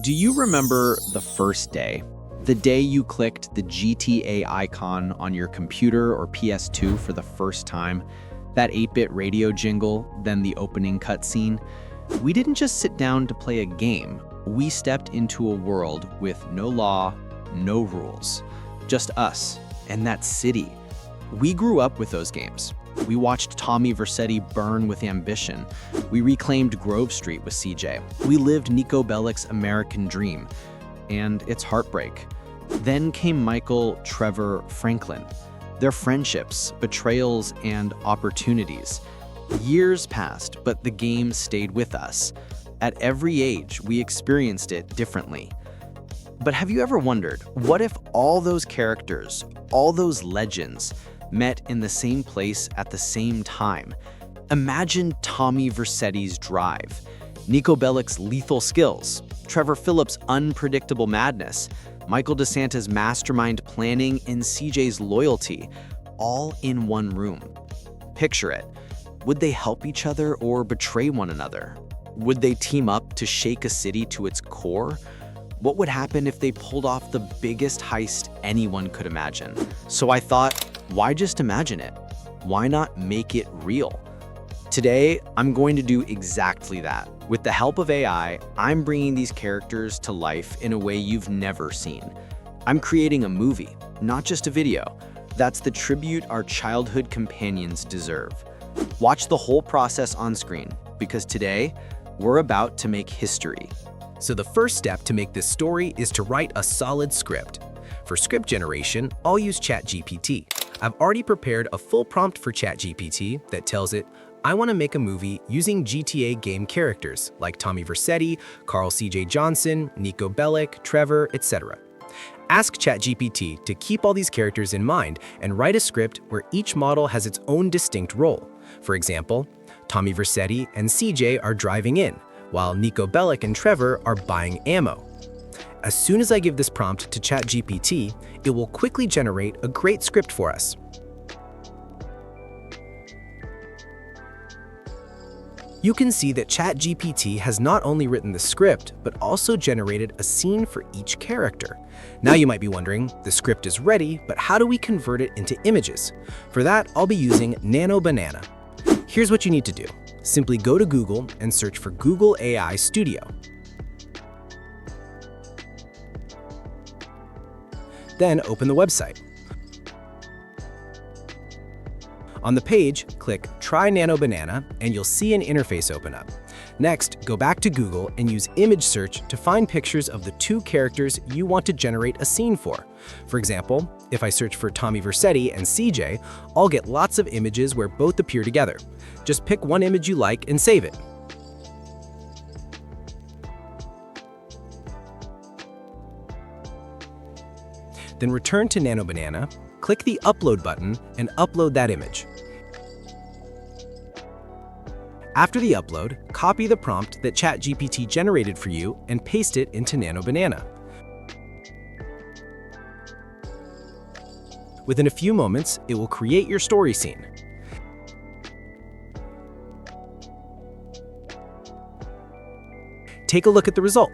Do you remember the first day? The day you clicked the GTA icon on your computer or PS2 for the first time? That 8-bit radio jingle, then the opening cutscene? We didn't just sit down to play a game. We stepped into a world with no law, no rules. Just us and that city. We grew up with those games. We watched Tommy Vercetti burn with ambition. We reclaimed Grove Street with CJ. We lived Nico Bellic's American dream and its heartbreak. Then came Michael, Trevor, Franklin. Their friendships, betrayals, and opportunities. Years passed, but the game stayed with us. At every age, we experienced it differently. But have you ever wondered, what if all those characters, all those legends, met in the same place at the same time? Imagine Tommy Vercetti's drive, Nico Bellic's lethal skills, Trevor Phillips' unpredictable madness, Michael DeSanta's mastermind planning, and CJ's loyalty, all in one room. Picture it. Would they help each other or betray one another? Would they team up to shake a city to its core? What would happen if they pulled off the biggest heist anyone could imagine? So I thought, why just imagine it? Why not make it real? Today, I'm going to do exactly that. With the help of AI, I'm bringing these characters to life in a way you've never seen. I'm creating a movie, not just a video. That's the tribute our childhood companions deserve. Watch the whole process on screen, because today, we're about to make history. So the first step to make this story is to write a solid script. For script generation, I'll use ChatGPT. I've already prepared a full prompt for ChatGPT that tells it, I want to make a movie using GTA game characters like Tommy Vercetti, Carl CJ Johnson, Nico Bellic, Trevor, etc. Ask ChatGPT to keep all these characters in mind and write a script where each model has its own distinct role. For example, Tommy Vercetti and CJ are driving in, while Nico Bellic and Trevor are buying ammo. As soon as I give this prompt to ChatGPT, it will quickly generate a great script for us. You can see that ChatGPT has not only written the script, but also generated a scene for each character. Now you might be wondering, the script is ready, but how do we convert it into images? For that, I'll be using Nano Banana. Here's what you need to do. Simply go to Google and search for Google AI Studio. Then open the website. On the page, click Try Nano Banana and you'll see an interface open up. Next, go back to Google and use image search to find pictures of the two characters you want to generate a scene for. For example, if I search for Tommy Vercetti and CJ, I'll get lots of images where both appear together. Just pick one image you like and save it. Then return to Nano Banana, click the Upload button, and upload that image. After the upload, copy the prompt that ChatGPT generated for you and paste it into Nano Banana. Within a few moments, it will create your story scene. Take a look at the result.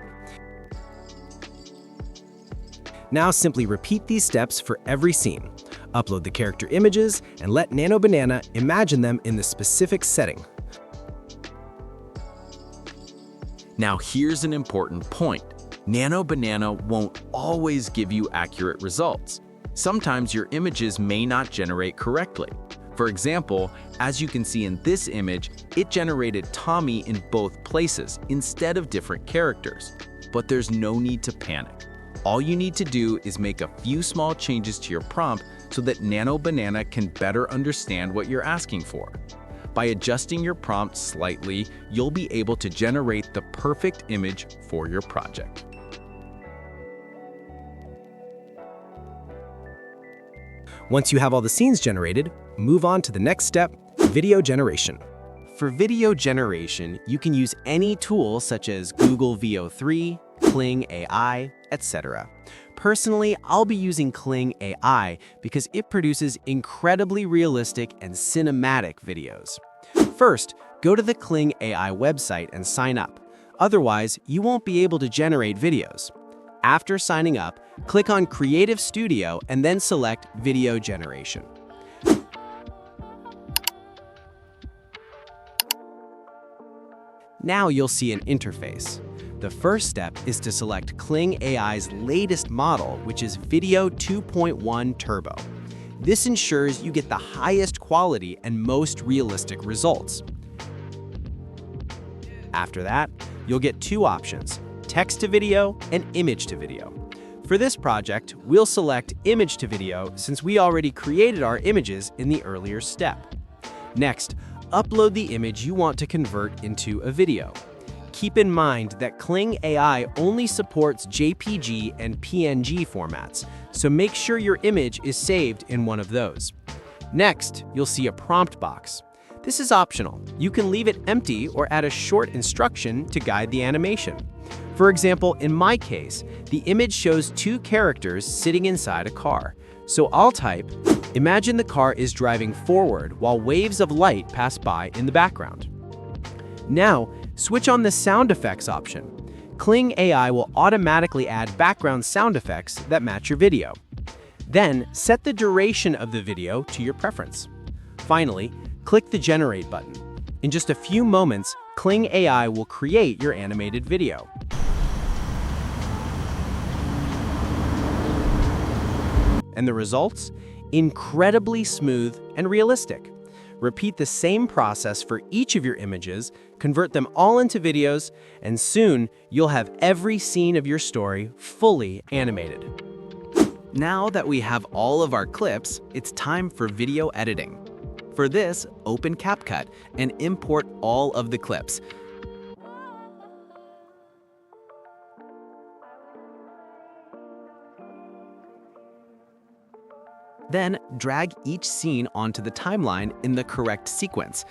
Now simply repeat these steps for every scene. Upload the character images and let Nano Banana imagine them in the specific setting. Now here's an important point. Nano Banana won't always give you accurate results. Sometimes your images may not generate correctly. For example, as you can see in this image, it generated Tommy in both places instead of different characters. But there's no need to panic. All you need to do is make a few small changes to your prompt so that Nano Banana can better understand what you're asking for. By adjusting your prompt slightly, you'll be able to generate the perfect image for your project. Once you have all the scenes generated, move on to the next step, video generation. For video generation, you can use any tool such as Google VO3, Kling AI, etc. Personally, I'll be using Kling AI because it produces incredibly realistic and cinematic videos. First, go to the Kling AI website and sign up. Otherwise, you won't be able to generate videos. After signing up, click on Creative Studio and then select Video Generation. Now you'll see an interface. The first step is to select Kling AI's latest model, which is Video 2.1 Turbo. This ensures you get the highest quality and most realistic results. After that, you'll get two options, text to video and image to video. For this project, we'll select image to video since we already created our images in the earlier step. Next, upload the image you want to convert into a video. Keep in mind that Kling AI only supports JPG and PNG formats, so make sure your image is saved in one of those. Next, you'll see a prompt box. This is optional. You can leave it empty or add a short instruction to guide the animation. For example, in my case, the image shows two characters sitting inside a car. So I'll type, imagine the car is driving forward while waves of light pass by in the background. Now, switch on the sound effects option. Kling AI will automatically add background sound effects that match your video. Then, set the duration of the video to your preference. Finally, click the Generate button. In just a few moments, Kling AI will create your animated video. And the results? Incredibly smooth and realistic. Repeat the same process for each of your images, convert them all into videos, and soon you'll have every scene of your story fully animated. Now that we have all of our clips, it's time for video editing. For this, open CapCut and import all of the clips. Then, drag each scene onto the timeline in the correct sequence.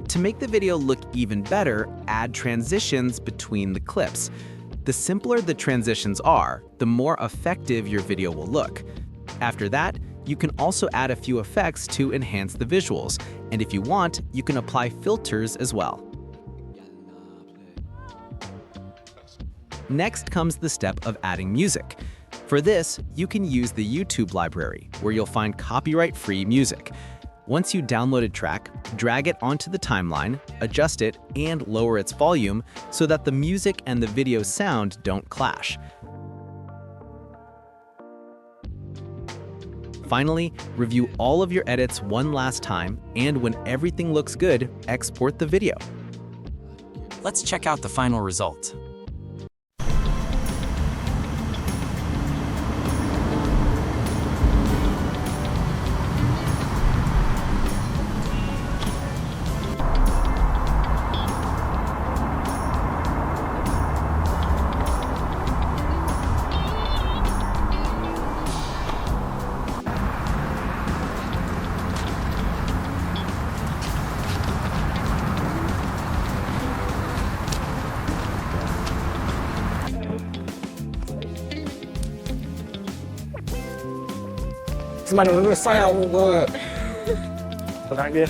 To make the video look even better, add transitions between the clips. The simpler the transitions are, the more effective your video will look. After that, you can also add a few effects to enhance the visuals, and if you want, you can apply filters as well. Next comes the step of adding music. For this, you can use the YouTube library, where you'll find copyright-free music. Once you download a track, drag it onto the timeline, adjust it, and lower its volume so that the music and the video sound don't clash. Finally, review all of your edits one last time, and when everything looks good, export the video. Let's check out the final result. Mình sao mà thật đi